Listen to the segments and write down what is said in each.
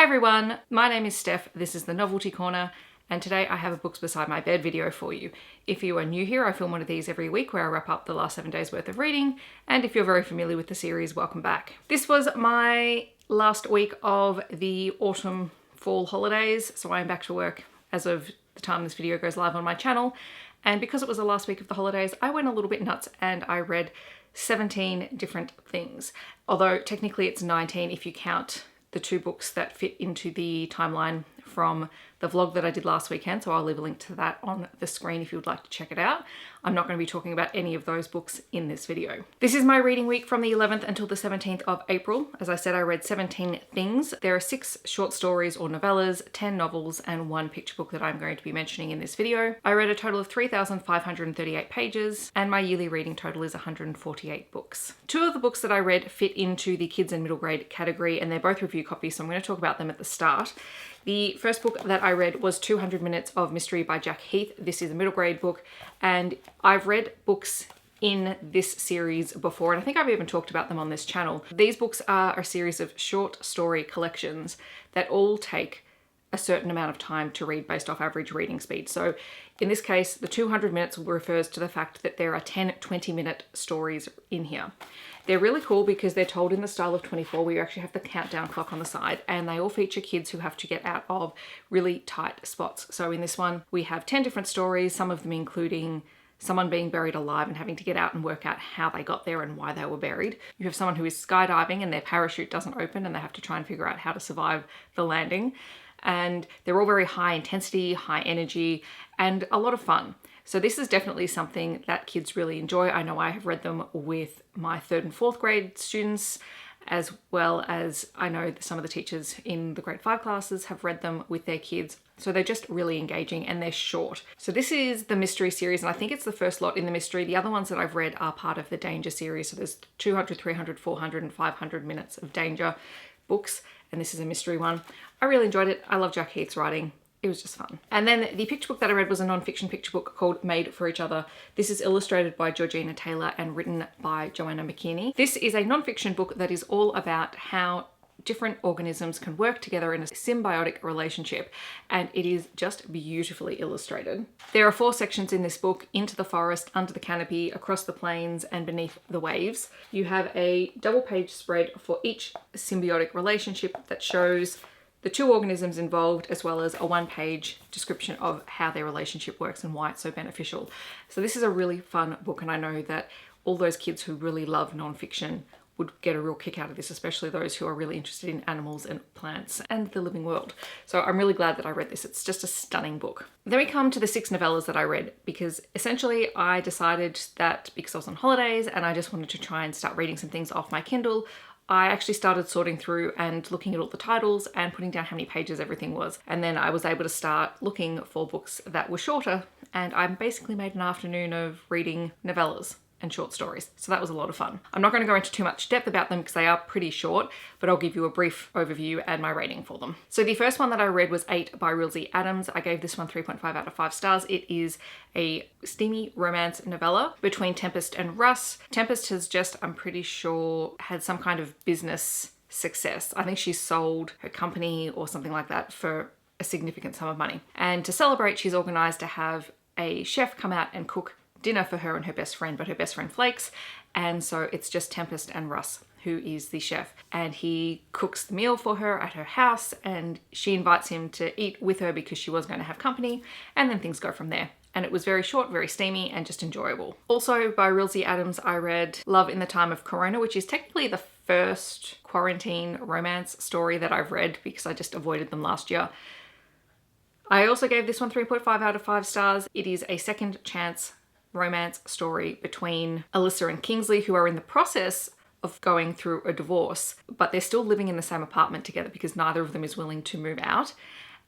everyone, my name is Steph, this is the Novelty Corner, and today I have a Books Beside My Bed video for you. If you are new here, I film one of these every week where I wrap up the last 7 days worth of reading, and if you're very familiar with the series, welcome back. This was my last week of the autumn fall holidays, so I am back to work as of the time this video goes live on my channel, and because it was the last week of the holidays, I went a little bit nuts and I read 17 different things. Although technically it's 19 if you count the 2 books that fit into the timeline from the vlog that I did last weekend, so I'll leave a link to that on the screen if you would like to check it out. I'm not going to be talking about any of those books in this video. This is my reading week from the 11th until the 17th of April. As I said, I read 17 things. There are 6 short stories or novellas, 10 novels, and 1 picture book that I'm going to be mentioning in this video. I read a total of 3,538 pages, and my yearly reading total is 148 books. 2 of the books that I read fit into the kids and middle grade category, and they're both review copies, so I'm going to talk about them at the start. The first book that I read was 200 Minutes of Mystery by Jack Heath. This is a middle grade book, and I've read books in this series before, and I think I've even talked about them on this channel. These books are a series of short story collections that all take a certain amount of time to read based off average reading speed. So in this case, the 200 minutes refers to the fact that there are 10 20-minute stories in here. They're really cool because they're told in the style of 24, where you actually have the countdown clock on the side, and they all feature kids who have to get out of really tight spots. So in this one, we have 10 different stories, some of them including someone being buried alive and having to get out and work out how they got there and why they were buried. You have someone who is skydiving and their parachute doesn't open and they have to try and figure out how to survive the landing. And they're all very high intensity, high energy, and a lot of fun. So this is definitely something that kids really enjoy. I know I have read them with my 3rd and 4th grade students, as well as I know that some of the teachers in the grade 5 classes have read them with their kids. So they're just really engaging and they're short. So this is the mystery series, and I think it's the first lot in the mystery. The other ones that I've read are part of the Danger series. So there's 200, 300, 400, and 500 minutes of Danger books, and this is a mystery one. I really enjoyed it. I love Jack Heath's writing. It was just fun. And then the picture book that I read was a non-fiction picture book called Made for Each Other. This is illustrated by Georgina Taylor and written by Joanna McKinney. This is a non-fiction book that is all about how different organisms can work together in a symbiotic relationship, and it is just beautifully illustrated. There are 4 sections in this book: into the forest, under the canopy, across the plains, and beneath the waves. You have a double-page spread for each symbiotic relationship that shows the 2 organisms involved, as well as a 1-page description of how their relationship works and why it's so beneficial. So this is a really fun book, and I know that all those kids who really love non-fiction would get a real kick out of this, especially those who are really interested in animals and plants and the living world. So I'm really glad that I read this. It's just a stunning book. Then we come to the 6 novellas that I read, because essentially I decided that because I was on holidays and I just wanted to try and start reading some things off my Kindle, I actually started sorting through and looking at all the titles and putting down how many pages everything was. And then I was able to start looking for books that were shorter, and I basically made an afternoon of reading novellas and short stories. So that was a lot of fun. I'm not going to go into too much depth about them because they are pretty short, but I'll give you a brief overview and my rating for them. So the first one that I read was 8 by Rilsey Adams. I gave this one 3.5 out of 5 stars. It is a steamy romance novella between Tempest and Russ. Tempest has just, I'm pretty sure, had some kind of business success. I think she sold her company or something like that for a significant sum of money. And to celebrate, she's organized to have a chef come out and cook dinner for her and her best friend, but her best friend flakes, and so it's just Tempest and Russ, who is the chef, and he cooks the meal for her at her house, and she invites him to eat with her because she was going to have company, and then things go from there. And it was very short, very steamy, and just enjoyable. Also by Rilsey Adams, I read Love in the Time of Corona, which is technically the first quarantine romance story that I've read because I just avoided them last year. I also gave this one 3.5 out of 5 stars. It is a second chance romance story between Alyssa and Kingsley, who are in the process of going through a divorce, but they're still living in the same apartment together because neither of them is willing to move out.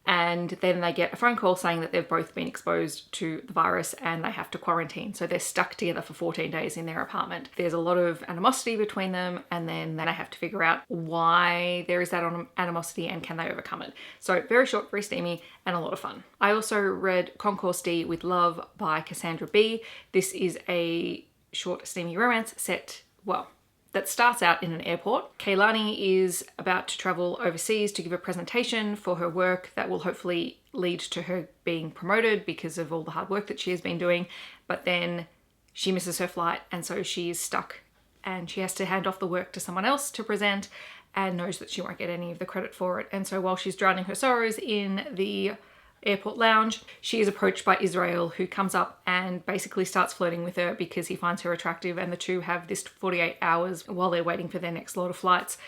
And then they get a phone call saying that they've both been exposed to the virus and they have to quarantine. So they're stuck together for 14 days in their apartment. There's a lot of animosity between them, and then they have to figure out why there is that animosity and can they overcome it. So very short, very steamy, and a lot of fun. I also read Concourse D with Love by Cassandra B. This is a short, steamy romance set, well, that starts out in an airport. Kaylani is about to travel overseas to give a presentation for her work that will hopefully lead to her being promoted because of all the hard work that she has been doing. But then she misses her flight, and so she is stuck and she has to hand off the work to someone else to present and knows that she won't get any of the credit for it. And so while she's drowning her sorrows in the airport lounge, she is approached by Israel, who comes up and basically starts flirting with her because he finds her attractive, and the two have this 48 hours while they're waiting for their next lot of flights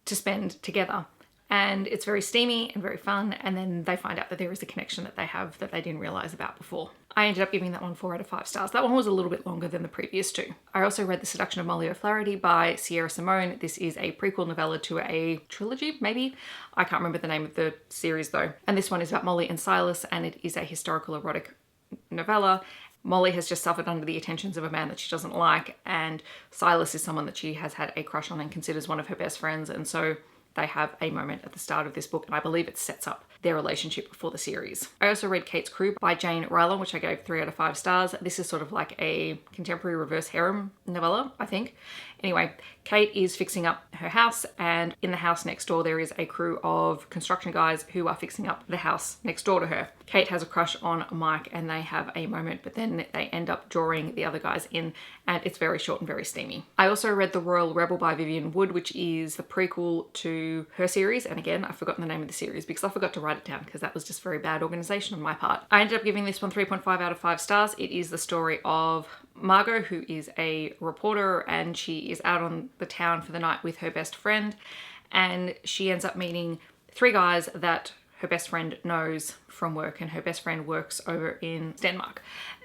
to spend together. And it's very steamy and very fun, and then they find out that there is a connection that they have that they didn't realize about before. I ended up giving that one 4 out of 5 stars. That one was a little bit longer than the previous two. I also read The Seduction of Molly O'Flaherty by Sierra Simone. This is a prequel novella to a trilogy, maybe? I can't remember the name of the series though. And this one is about Molly and Silas, and it is a historical erotic novella. Molly has just suffered under the attentions of a man that she doesn't like, and Silas is someone that she has had a crush on and considers one of her best friends, and so they have a moment at the start of this book, and I believe it sets up their relationship for the series. I also read Kate's Crew by Jane Ryland, which I gave 3 out of 5 stars. This is sort of like a contemporary reverse harem novella, I think. Anyway, Kate is fixing up her house, and in the house next door there is a crew of construction guys who are fixing up the house next door to her. Kate has a crush on Mike and they have a moment, but then they end up drawing the other guys in, and it's very short and very steamy. I also read The Royal Rebel by Vivian Wood, which is the prequel to her series, and again, I've forgotten the name of the series because I forgot to write it down because that was just very bad organization on my part. I ended up giving this one 3.5 out of 5 stars. It is the story of Margot, who is a reporter, and she is out on the town for the night with her best friend, and she ends up meeting 3 guys that her best friend knows from work, and her best friend works over in Denmark.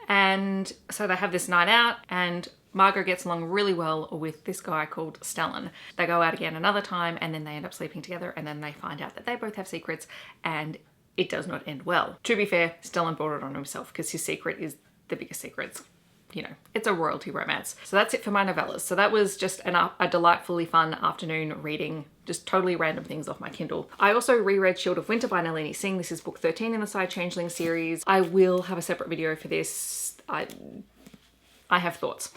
And so they have this night out, and Margot gets along really well with this guy called Stellan. They go out again another time, and then they end up sleeping together, and then they find out that they both have secrets, and it does not end well. To be fair, Stellan brought it on himself because his secret is the biggest secrets. You know, it's a royalty romance. So that's it for my novellas. So that was just a delightfully fun afternoon reading, just totally random things off my Kindle. I also reread Shield of Winter by Nalini Singh. This is book 13 in the Side Changeling series. I will have a separate video for this. I have thoughts.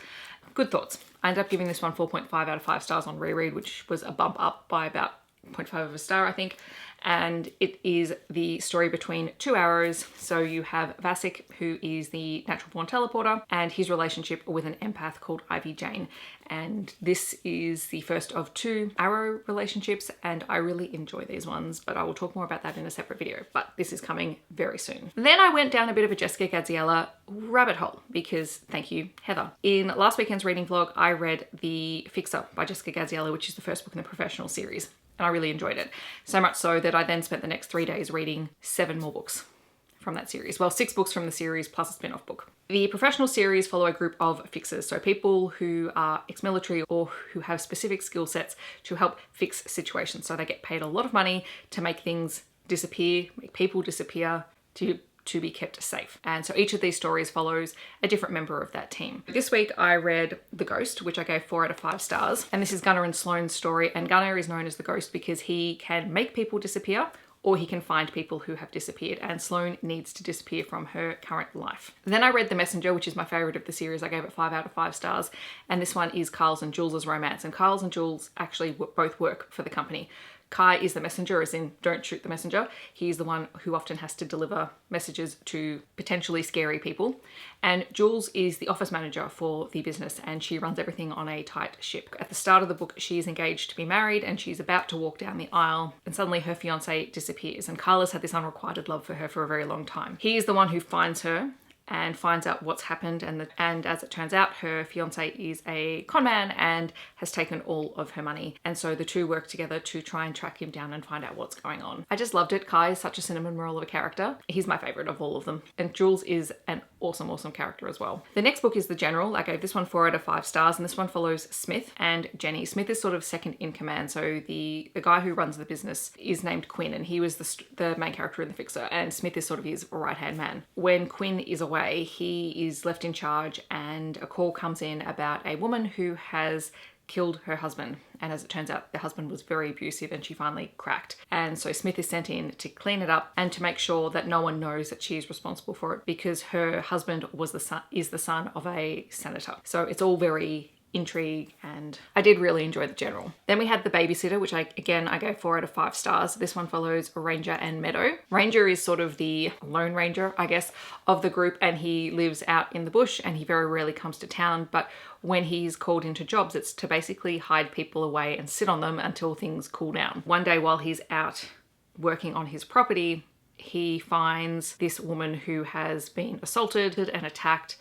Good thoughts. I ended up giving this one 4.5 out of 5 stars on reread, which was a bump up by about 0.5 of a star, I think. And it is the story between 2 arrows. So you have Vasek, who is the natural born teleporter, and his relationship with an empath called Ivy Jane. And this is the first of 2 arrow relationships, and I really enjoy these ones, but I will talk more about that in a separate video, but this is coming very soon. Then I went down a bit of a Jessica Gadziala rabbit hole because, thank you, Heather. In last weekend's reading vlog, I read The Fixer by Jessica Gadziala, which is the first book in the Professional series. And I really enjoyed it. So much so that I then spent the next 3 days reading 7 more books from that series. Well, 6 books from the series plus a spin-off book. The Professional series follow a group of fixers, so people who are ex-military or who have specific skill sets to help fix situations. So they get paid a lot of money to make things disappear, make people disappear, to be kept safe. And so each of these stories follows a different member of that team. This week I read The Ghost, which I gave 4 out of 5 stars. And this is Gunnar and Sloane's story. And Gunnar is known as the Ghost because he can make people disappear, or he can find people who have disappeared, and Sloane needs to disappear from her current life. Then I read The Messenger, which is my favorite of the series. I gave it 5 out of 5 stars. And this one is Kyle's and Jules's romance. And Kyle's and Jules actually both work for the company. Kai is the messenger, as in don't shoot the messenger. He's the one who often has to deliver messages to potentially scary people. And Jules is the office manager for the business, and she runs everything on a tight ship. At the start of the book, she is engaged to be married, and she's about to walk down the aisle, and suddenly her fiance disappears. And Kyle has had this unrequited love for her for a very long time. He is the one who finds her and finds out what's happened, and as it turns out, her fiance is a con man and has taken all of her money, and so the two work together to try and track him down and find out what's going on. I just loved it. Kai is such a cinnamon roll of a character. He's my favorite of all of them, and Jules is an awesome character as well. The next book is The General. I gave this one 4 out of 5 stars, and this one follows Smith and Jenny. Smith is sort of second in command, so the guy who runs the business is named Quinn, and he was the main character in The Fixer, and Smith is sort of his right-hand man. When Quinn is away, he is left in charge, and a call comes in about a woman who has killed her husband, and as it turns out, the husband was very abusive and she finally cracked. And so Smith is sent in to clean it up and to make sure that no one knows that she is responsible for it, because her husband is the son of a senator. So it's all very intrigue, and I did really enjoy the general. Then we had The Babysitter, which I gave 4 out of 5 stars. This one follows Ranger and Meadow. Ranger is sort of the lone ranger, I guess, of the group, and he lives out in the bush and he very rarely comes to town, but when he's called into jobs, it's to basically hide people away and sit on them until things cool down. One day while he's out working on his property, he finds this woman who has been assaulted and attacked,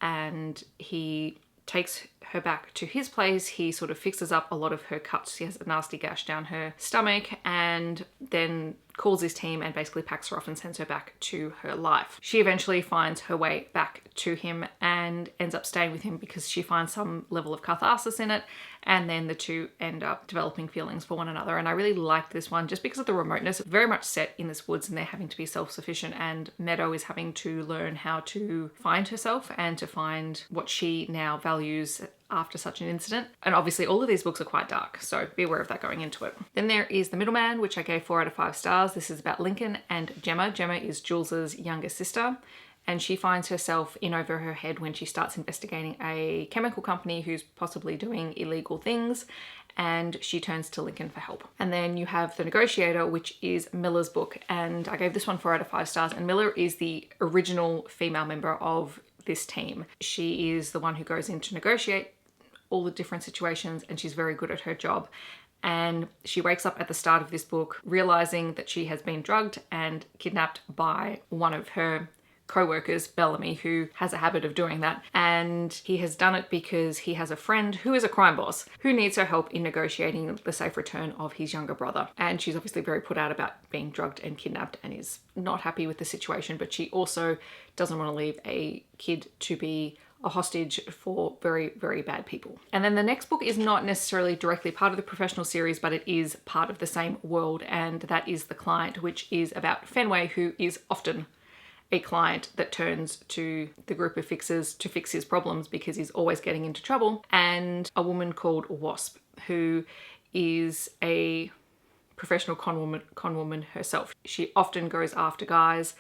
and he takes her back to his place. He sort of fixes up a lot of her cuts. She has a nasty gash down her stomach, and then calls his team and basically packs her off and sends her back to her life. She eventually finds her way back to him and ends up staying with him because she finds some level of catharsis in it, and then the two end up developing feelings for one another. And I really liked this one just because of the remoteness. Very much set in this woods and they're having to be self-sufficient, and Meadow is having to learn how to find herself and to find what she now values after such an incident. And obviously all of these books are quite dark, so be aware of that going into it. Then there is The Middleman, which I gave 4 out of 5 stars. This is about Lincoln and Gemma. Gemma is Jules's younger sister, and she finds herself in over her head when she starts investigating a chemical company who's possibly doing illegal things, and she turns to Lincoln for help. And then you have The Negotiator, which is Miller's book, and I gave this one 4 out of 5 stars, and Miller is the original female member of this team. She is the one who goes in to negotiate all the different situations, and she's very good at her job. And she wakes up at the start of this book realizing that she has been drugged and kidnapped by one of her co-workers, Bellamy, who has a habit of doing that. And he has done it because he has a friend who is a crime boss who needs her help in negotiating the safe return of his younger brother. And she's obviously very put out about being drugged and kidnapped and is not happy with the situation, but she also doesn't want to leave a kid to be a hostage for very, very bad people. And then the next book is not necessarily directly part of the professional series, but it is part of the same world, and that is The Client, which is about Fenway, who is often a client that turns to the group of fixers to fix his problems because he's always getting into trouble, and a woman called Wasp, who is a professional con woman herself. She often goes after guys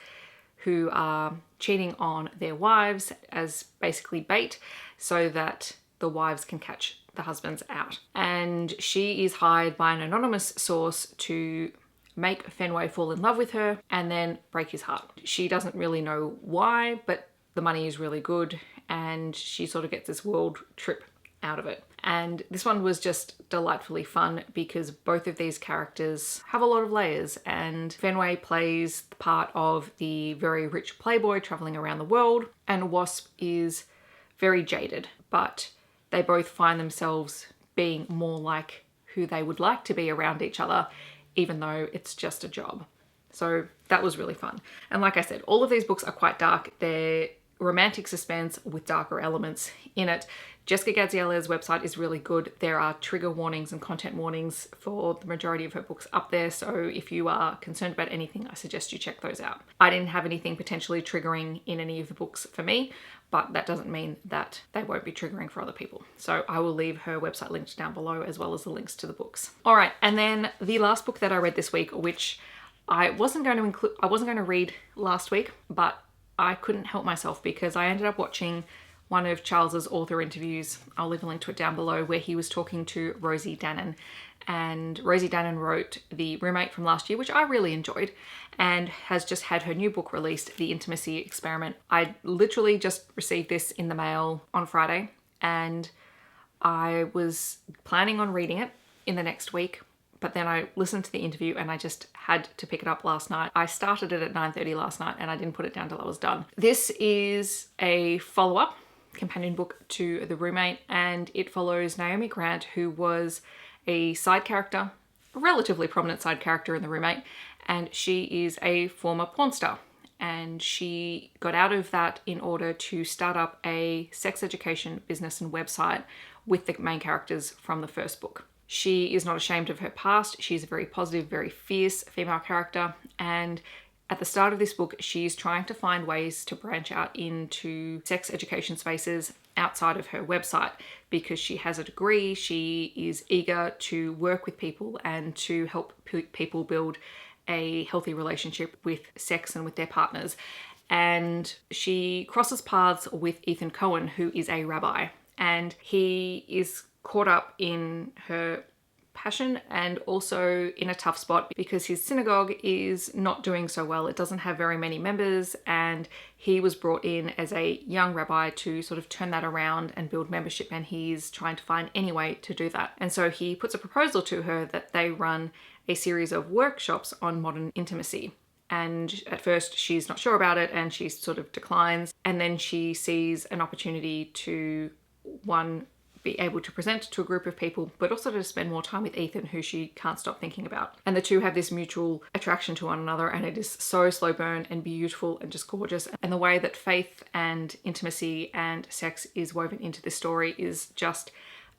who are cheating on their wives as basically bait so that the wives can catch the husbands out. And she is hired by an anonymous source to make Fenway fall in love with her and then break his heart. She doesn't really know why, but the money is really good and she sort of gets this world trip out of it. And this one was just delightfully fun because both of these characters have a lot of layers, and Fenway plays the part of the very rich playboy traveling around the world, and Wasp is very jaded, but they both find themselves being more like who they would like to be around each other, even though it's just a job. So that was really fun. And like I said, all of these books are quite dark. They're romantic suspense with darker elements in it. Jessica Gadziala's website is really good. There are trigger warnings and content warnings for the majority of her books up there, so if you are concerned about anything, I suggest you check those out. I didn't have anything potentially triggering in any of the books for me, but that doesn't mean that they won't be triggering for other people. So I will leave her website linked down below, as well as the links to the books. All right, and then the last book that I read this week, which I wasn't going to read last week, but I couldn't help myself because I ended up watching one of Charles's author interviews. I'll leave a link to it down below, where he was talking to Rosie Danan. And Rosie Danan wrote The Roommate from last year, which I really enjoyed, and has just had her new book released, The Intimacy Experiment. I literally just received this in the mail on Friday, and I was planning on reading it in the next week, but then I listened to the interview and I just had to pick it up last night. I started it at 9:30 last night and I didn't put it down till I was done. This is a follow-up companion book to The Roommate, and it follows Naomi Grant, who was a side character, a relatively prominent side character in The Roommate, and she is a former porn star. And she got out of that in order to start up a sex education business and website with the main characters from the first book. She is not ashamed of her past. She's a very positive, very fierce female character, and at the start of this book, she's trying to find ways to branch out into sex education spaces outside of her website because she has a degree. She is eager to work with people and to help people build a healthy relationship with sex and with their partners. And she crosses paths with Ethan Cohen, who is a rabbi. and he is caught up in her passion and also in a tough spot because his synagogue is not doing so well. It doesn't have very many members, and he was brought in as a young rabbi to sort of turn that around and build membership, and he's trying to find any way to do that. And so he puts a proposal to her that they run a series of workshops on modern intimacy. And at first she's not sure about it and she sort of declines, and then she sees an opportunity to, one, be able to present to a group of people, but also to spend more time with Ethan, who she can't stop thinking about. And the two have this mutual attraction to one another, and it is so slow burn and beautiful and just gorgeous. And the way that faith and intimacy and sex is woven into this story is just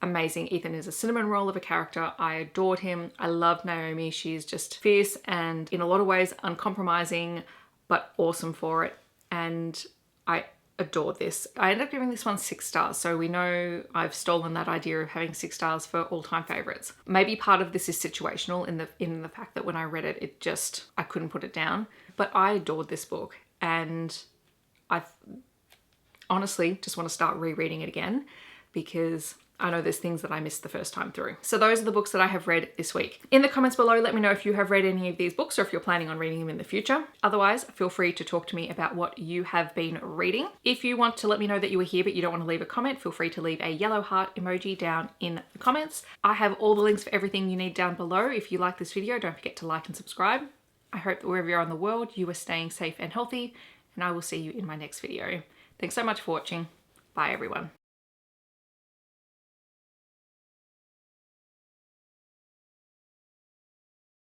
amazing. Ethan is a cinnamon roll of a character. I adored him. I loved Naomi. She's just fierce and in a lot of ways uncompromising, but awesome for it. And I adored this. I ended up giving this one 6 stars, so we know I've stolen that idea of having 6 stars for all-time favorites. Maybe part of this is situational in the fact that when I read it, I couldn't put it down. But I adored this book, and I honestly just want to start rereading it again because I know there's things that I missed the first time through. So those are the books that I have read this week. In the comments below, let me know if you have read any of these books or if you're planning on reading them in the future. Otherwise, feel free to talk to me about what you have been reading. If you want to let me know that you were here but you don't want to leave a comment, feel free to leave a yellow heart emoji down in the comments. I have all the links for everything you need down below. If you like this video, don't forget to like and subscribe. I hope that wherever you are in the world, you are staying safe and healthy, and I will see you in my next video. Thanks so much for watching. Bye everyone.